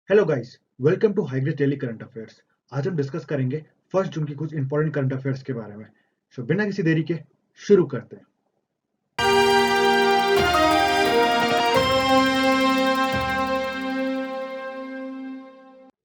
Hello guys, welcome to High Grade daily current affairs. आज हम discuss करेंगे 1 जून की कुछ इंपॉर्टेंट करंट अफेयर्स के बारे में। बिना किसी देरी के शुरू करते हैं।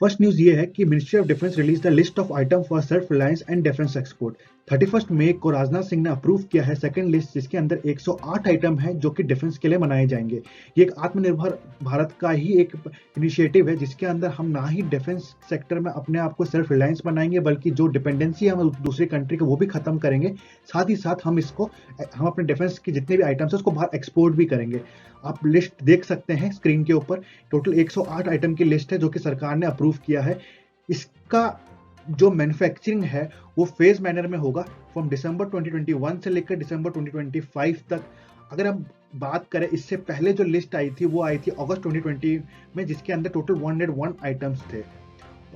फर्स्ट न्यूज ये है कि ministry of defence release the list of item for self reliance and defence export. 31 मई को राजनाथ सिंह ने अप्रूव किया है सेकंड लिस्ट, जिसके अंदर 108 आइटम है जो कि डिफेंस के लिए बनाए जाएंगे। ये एक आत्मनिर्भर भारत का ही एक इनिशिएटिव है, जिसके अंदर हम ना ही डिफेंस सेक्टर में अपने आप को सेल्फ रिलायंस बनाएंगे, बल्कि जो डिपेंडेंसी है हम दूसरी कंट्री को वो भी खत्म करेंगे। साथ ही साथ हम अपने डिफेंस के जितने भी आइटम्स है उसको बाहर एक्सपोर्ट भी करेंगे। आप लिस्ट देख सकते हैं स्क्रीन के ऊपर। टोटल 108 आइटम की लिस्ट है जो कि सरकार ने अप्रूव किया है। इसका जो मैन्युफैक्चरिंग है वो फेज मैनर में होगा, फ्रॉम दिसंबर 2021 से लेकर दिसंबर 2025 तक। अगर हम बात करें, इससे पहले जो लिस्ट आई थी वो आई थी अगस्त 2020 में, जिसके अंदर टोटल 101 आइटम्स थे।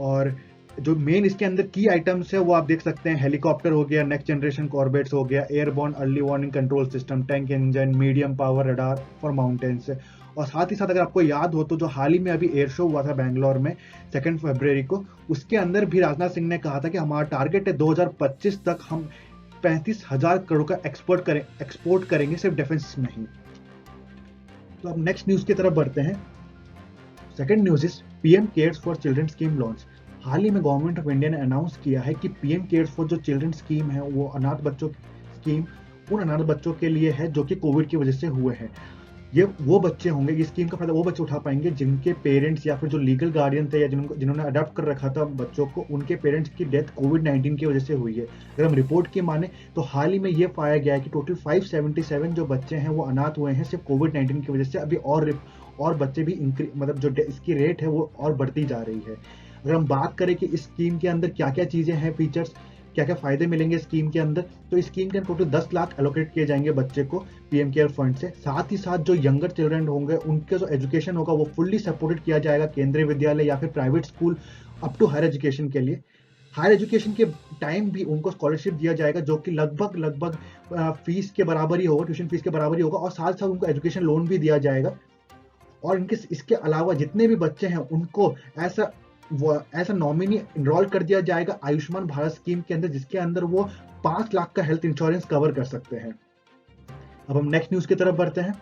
और जो मेन इसके अंदर की आइटम्स है वो आप देख सकते हैं। हेलीकॉप्टर हो गया, नेक्स्ट जनरेशन कॉर्बेट्स हो गया, airborne early warning control system, tank engine, medium power radar for mountains. और साथ ही साथ अगर आपको याद हो तो जो हाल ही में अभी एयर शो हुआ था बैंगलोर में 2 फरवरी को, उसके अंदर भी राजनाथ सिंह ने कहा था कि हमारा टारगेट है 2025 तक हम 35,000 करोड़ का एक्सपोर्ट करेंगे सिर्फ डिफेंस में ही। तो अब नेक्स्ट न्यूज की तरफ बढ़ते हैं। Second news is PM cares for children scheme launch. हाल ही में गवर्नमेंट ऑफ इंडिया ने अनाउंस किया है कि पीएम केयर्स फॉर जो चिल्ड्रन स्कीम है वो अनाथ बच्चों स्कीम उन अनाथ बच्चों के लिए है जो कि कोविड की वजह से हुए हैं। ये वो बच्चे होंगे, इस स्कीम का फायदा वो बच्चे उठा पाएंगे जिनके पेरेंट्स या फिर जो लीगल गार्डियन थे या जिन्होंने अडॉप्ट कर रखा था बच्चों को, उनके पेरेंट्स की डेथ कोविड-19 की वजह से हुई है। अगर हम रिपोर्ट की माने तो हाल ही में ये पाया गया है कि टोटल 577 जो बच्चे हैं वो अनाथ हुए हैं सिर्फ कोविड-19 की वजह से। अभी और बच्चे भी मतलब जो इसकी रेट है वो और बढ़ती जा रही है। अगर हम बात करें कि इस स्कीम के अंदर क्या क्या चीजें हैं, फीचर्स, क्या क्या फायदे मिलेंगे स्कीम के अंदर, तो इस स्कीम के अंदर टोटल 10 लाख एलोकेट किए जाएंगे बच्चे को पीएम केयर फंड से। साथ ही साथ जो यंगर चिल्ड्रन होंगे उनके जो एजुकेशन होगा वो फुल्ली सपोर्टेड किया जाएगा केंद्रीय विद्यालय या फिर private school up to higher education के लिए। हायर एजुकेशन के टाइम भी उनको स्कॉलरशिप दिया जाएगा जो कि लगभग फीस के बराबर ही होगा, ट्यूशन फीस के बराबर ही होगा। और साथ साथ उनको एजुकेशन लोन भी दिया जाएगा। और इसके अलावा जितने भी बच्चे हैं उनको ऐसा नॉमिनी इनरोल कर दिया जाएगा आयुष्मान भारत स्कीम के अंदर, जिसके अंदर वो 5 लाख का हेल्थ इंश्योरेंस कवर कर सकते हैं। अब हम नेक्स्ट न्यूज की तरफ बढ़ते हैं।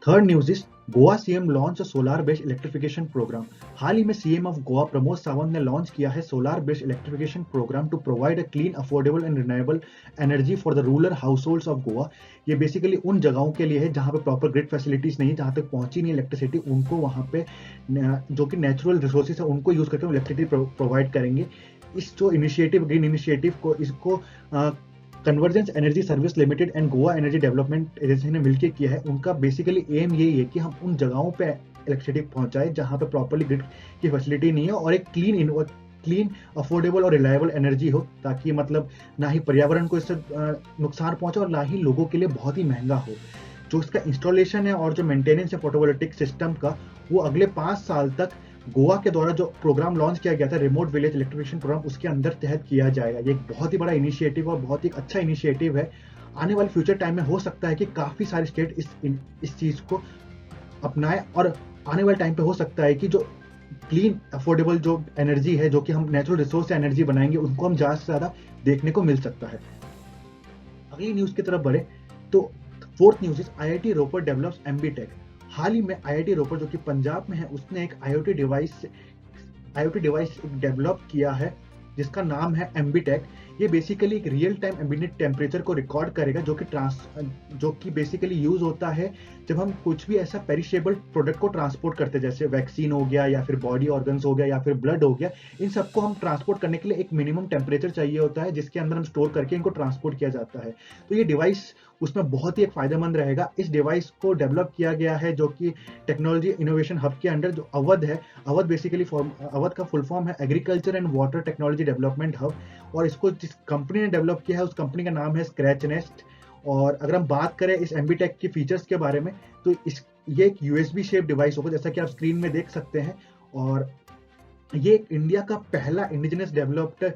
Third news is Goa CM launch solar based electrification programme. हाल ही में सीएम ऑफ गोवा प्रमोद सावंत ने लॉन्च किया है solar based electrification programme to provide a clean, affordable and renewable energy for the rural households of Goa. ये बेसिकली उन जगहों के लिए है जहां पे प्रॉपर ग्रिड फैसिलिटीज नहीं, जहां तक पहुंची नहीं इलेक्ट्रिसिटी, उनको वहां पे जो कि नेचुरल रिसोर्सेज है उनको यूज करके इलेक्ट्रिसिटी प्रोवाइड करेंगे। इस जो इनिशिएटिव, ग्रीन इनिशिएटिव को, इसको convergence energy service limited and Goa energy development agency ने मिलकर किया है। उनका बेसिकली एम यही है कि हम उन जगहों पे इलेक्ट्रिसिटी पहुंचाए जहां पे प्रॉपर्ली ग्रिड की फैसिलिटी नहीं है और एक क्लीन, अफोर्डेबल और रिलायबल एनर्जी हो, ताकि मतलब ना ही पर्यावरण को इससे नुकसान पहुंचे और ना ही लोगों के लिए बहुत ही महंगा हो। जो इसका इंस्टॉलेशन है और जो मेंटेनेंस है फोटोवोल्टिक सिस्टम का, वो अगले 5 साल तक गोवा के द्वारा जो प्रोग्राम लॉन्च किया गया था, रिमोट विलेज इलेक्ट्रिफिकेशन प्रोग्राम, उसके अंदर तहत किया जाएगा। ये एक बहुत ही बड़ा इनिशिएटिव और बहुत ही अच्छा इनिशिएटिव है। आने वाले फ्यूचर टाइम में हो सकता है कि काफी सारे स्टेट इस चीज को अपनाए और आने वाले टाइम पे हो सकता है कि जो क्लीन, अफोर्डेबल जो एनर्जी है, जो कि हम नेचुरल रिसोर्स से एनर्जी बनाएंगे, उनको हम ज्यादा से ज्यादा देखने को मिल सकता है। अगली न्यूज की तरफ बढ़े तो fourth news is IIT Ropar develops MBTech. हाल ही में आईआईटी रोपर जो कि पंजाब में है, उसने एक आईओटी डिवाइस डेवलप किया है जिसका नाम है एमबीटेक। ये बेसिकली एक रियल टाइम एम्बिएंट टेम्परेचर को रिकॉर्ड करेगा, जो कि बेसिकली यूज होता है जब हम कुछ भी ऐसा पेरिशेबल प्रोडक्ट को ट्रांसपोर्ट करते हैं, जैसे वैक्सीन हो गया या फिर बॉडी ऑर्गन्स हो गया या फिर ब्लड हो गया। इन सबको हम ट्रांसपोर्ट करने के लिए एक मिनिमम टेम्परेचर चाहिए होता है जिसके अंदर हम स्टोर करके इनको ट्रांसपोर्ट किया जाता है। तो ये डिवाइस उसमें बहुत ही एक फायदेमंद रहेगा। इस डिवाइस को डेवलप किया गया है जो कि टेक्नोलॉजी इनोवेशन हब के अंडर, जो अवध है। अवध का फुल फॉर्म है agriculture and water technology development hub, और इसको जिस कंपनी ने डेवलप किया है उस कंपनी का नाम है स्क्रैच नेस्ट। और अगर हम बात करें इस एमबीटेक के फीचर्स के बारे में, तो ये एक यूएसबी शेप डिवाइस होगा, जैसा कि आप स्क्रीन में देख सकते हैं। और ये इंडिया का पहला इंडिजिनस डेवलप्ड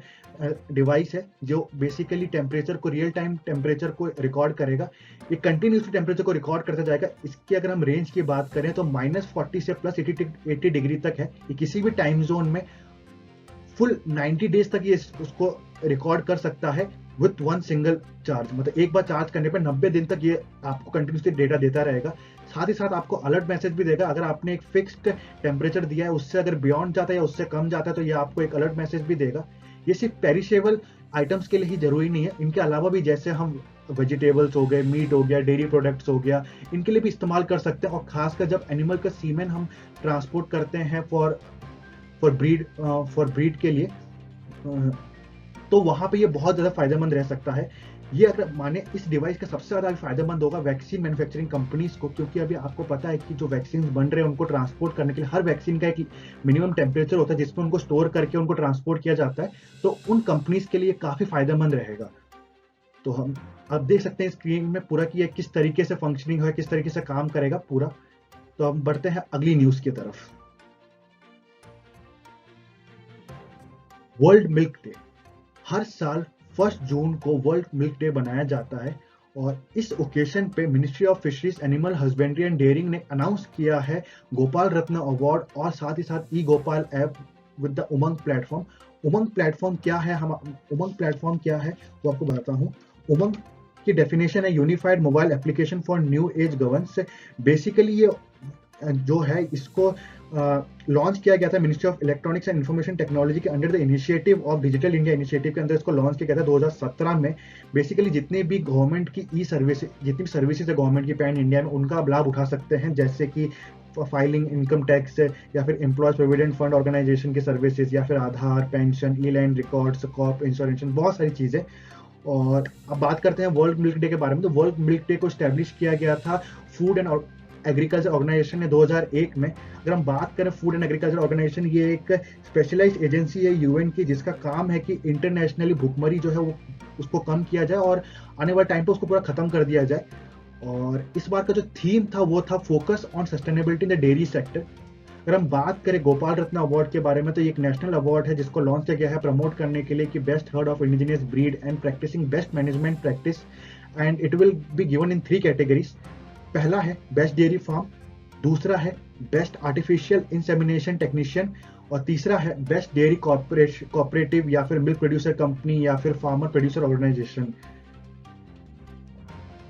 डिवाइस है जो बेसिकली टेम्परेचर को, रियल टाइम टेम्परेचर को रिकॉर्ड करेगा। ये कंटिन्यूसली टेम्परेचर को रिकॉर्ड करता जाएगा। इसकी अगर हम रेंज की बात करें तो -40 से +80 डिग्री तक है। ये किसी भी टाइम जोन में फुल 90 डेज तक ये उसको रिकॉर्ड कर सकता है विथ वन सिंगल चार्ज। मतलब एक बार चार्ज करने पर 90 दिन तक ये आपको कंटिन्यूसली डेटा देता रहेगा। साथ ही साथ आपको अलर्ट मैसेज भी देगा। अगर आपने एक फिक्स्ड टेम्परेचर दिया है, उससे अगर बियॉन्ड जाता है या उससे कम जाता है तो ये आपको एक अलर्ट मैसेज भी देगा। ये सिर्फ पेरिशेबल आइटम्स के लिए ही जरूरी नहीं है, इनके अलावा भी जैसे हम वेजिटेबल्स हो गए, मीट हो गया, डेयरी प्रोडक्ट्स हो गया, इनके लिए भी इस्तेमाल कर सकते हैं। और खासकर जब एनिमल का सीमेन हम ट्रांसपोर्ट करते हैं फॉर ब्रीड के लिए, तो वहां पे ये बहुत ज्यादा फायदेमंद रह सकता है। ये अगर माने इस डिवाइस का सबसे ज्यादा फायदेमंद होगा वैक्सीन मैन्युफैक्चरिंग कंपनीज को, क्योंकि अभी आपको पता है कि जो वैक्सीन बन रहे हैं उनको ट्रांसपोर्ट करने के लिए हर वैक्सीन का एक मिनिमम टेम्परेचर होता है जिसमें उनको स्टोर करके उनको ट्रांसपोर्ट किया जाता है। तो उन कंपनीज के लिए काफी फायदेमंद रहेगा। तो हम अब देख सकते हैं स्क्रीन में पूरा कि ये किस तरीके से फंक्शनिंग है, किस तरीके से काम करेगा पूरा। तो हम बढ़ते हैं अगली न्यूज की तरफ। World milk day. हर साल 1 जून को वर्ल्ड मिल्क डे बनाया जाता है और इस ओकेशन पे ministry of fisheries, animal husbandry and dairying ने अनाउंस किया है गोपाल रत्न अवार्ड और साथ ही साथ e Gopal app with the Umang platform. Umang platform क्या है, वो आपको बताता हूँ। उमंग की डेफिनेशन है unified mobile application for new age governance. Basically ये जो है इसको लॉन्च किया गया था ministry of electronics and information technology के under the initiative of digital India initiative के अंदर इसको लॉन्च किया गया था 2017 में। बेसिकली जितने भी गवर्नमेंट की ई सर्विस, जितनी भी सर्विसेज है गवर्नमेंट की पैन इंडिया में, उनका आप लाभ उठा सकते हैं, जैसे कि फाइलिंग इनकम टैक्स या फिर एम्प्लॉयज प्रोविडेंट फंड ऑर्गेनाइजेशन की सर्विसेज या फिर आधार, पेंशन, ई लैंड रिकॉर्ड्स, कॉप इंश्योरेंस, बहुत सारी चीजें। और अब बात करते हैं वर्ल्ड मिल्क डे के बारे में। तो वर्ल्ड मिल्क डे को स्टैब्लिश किया गया था फूड एंड एग्रीकल्चर ऑर्गेनाइजेशन ने 2001 में। अगर हम बात करें फूड एंड एग्रीकल्चर ऑर्गेनाइजेशन, ये एक स्पेशलाइज्ड एजेंसी है यूएन की, जिसका काम है कि इंटरनेशनली भुखमरी जो है वो उसको कम किया जाए और आने वाले टाइम पे उसको पूरा खत्म कर दिया जाए। और इस बार का जो थीम था वो था focus on sustainability in the dairy sector. अगर हम बात करें गोपाल रत्न अवार्ड के बारे में, तो ये एक नेशनल अवार्ड है जिसको लॉन्च किया गया है प्रमोट करने के लिए कि best herd of indigenous breed and practicing best management practice, and it will be given in 3 categories. पहला है बेस्ट डेयरी फार्म, दूसरा है बेस्ट आर्टिफिशियल इंसेमिनेशन टेक्नीशियन और तीसरा है बेस्ट डेयरी कॉपरेटिव या फिर मिल्क प्रोड्यूसर कंपनी या फिर फार्मर प्रोड्यूसर ऑर्गेनाइजेशन।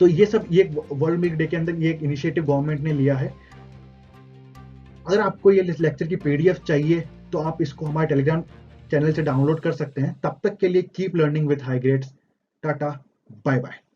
तो ये सब ये वर्ल्ड मिल्क डे के अंदर ये एक इनिशिएटिव गवर्नमेंट ने लिया है। अगर आपको ये लेक्चर की पीडीएफ चाहिए तो आप इसको हमारे टेलीग्राम चैनल से डाउनलोड कर सकते हैं। तब तक के लिए keep learning with High Grades. Tata, bye bye.